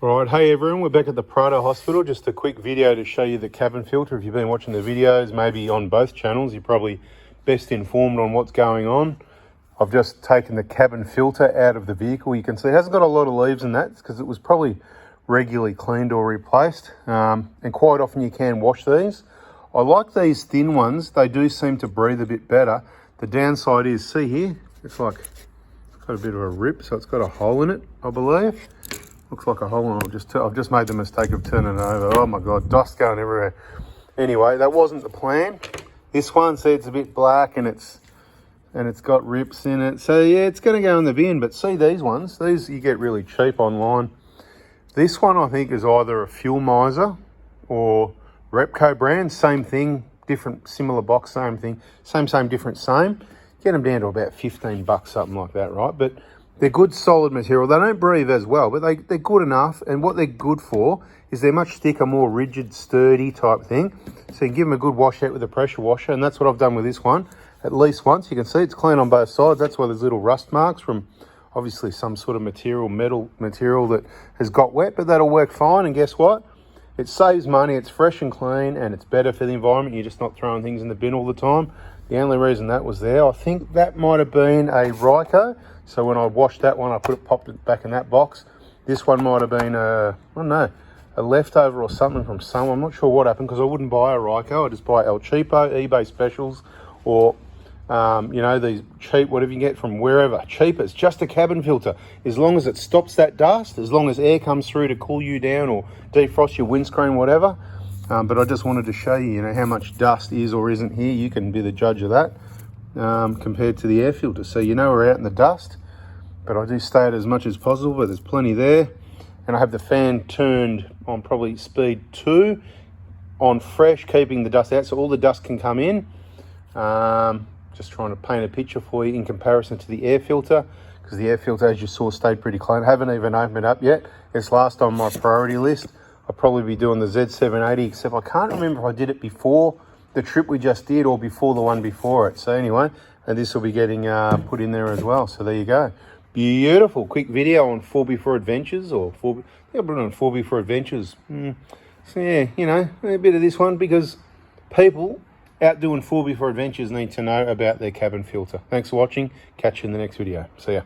Right, hey everyone, we're back at the Prado Hospital. Just a quick video to show you the cabin filter. If you've been watching the videos, maybe on both channels, you're probably best informed on what's going on. I've just taken the cabin filter out of the vehicle. You can see it hasn't got a lot of leaves in that because it was probably regularly cleaned or replaced. And quite often you can wash these. I like these thin ones. They do seem to breathe a bit better. The downside is, see here, it's got a bit of a rip, so it's got a hole in it, I believe. Looks like a hole, and I've just made the mistake of turning it over. Oh my God, dust going everywhere. Anyway, that wasn't the plan. This one, see, it's a bit black and it's got rips in it. So yeah, it's going to go in the bin. But see these ones, these you get really cheap online. This one I think is either a Fuel Miser or Repco brand. Same thing, different, similar box, same thing, same, different, same. Get them down to about 15 bucks, something like that, right? But they're good, solid material. They don't breathe as well, but they're good enough. And what they're good for is they're much thicker, more rigid, sturdy type thing. So you can give them a good wash out with a pressure washer, and that's what I've done with this one. At least once. You can see it's clean on both sides. That's why there's little rust marks from obviously some sort of metal material that has got wet, but that'll work fine. And guess what? It saves money, it's fresh and clean, and it's better for the environment. You're just not throwing things in the bin all the time. The only reason that was there, I think that might have been a Ryco. So when I washed that one, popped it back in that box. This one might have been I don't know, a leftover or something from someone. I'm not sure what happened because I wouldn't buy a Ryco. I just buy El Cheapo, eBay specials, or you know, these cheap, whatever you get from wherever. Cheap, it's just a cabin filter. As long as it stops that dust, as long as air comes through to cool you down or defrost your windscreen, whatever. But I just wanted to show you, you know, how much dust is or isn't here. You can be the judge of that compared to the air filter. So you know we're out in the dust, but I do stay out as much as possible, but there's plenty there. And I have the fan turned on probably speed 2 on fresh, keeping the dust out so all the dust can come in. Just trying to paint a picture for you in comparison to the air filter, because the air filter, as you saw, stayed pretty clean. I haven't even opened it up yet. It's last on my priority list. I'll probably be doing the Z780, except I can't remember if I did it before the trip we just did or before the one before it. So anyway, and this will be getting put in there as well. So there you go. Beautiful quick video on 4B4 Adventures, or I think I put it on 4B4 Adventures. So yeah, you know, a bit of this one, because people out doing 4B4 Adventures need to know about their cabin filter. Thanks for watching. Catch you in the next video. See ya.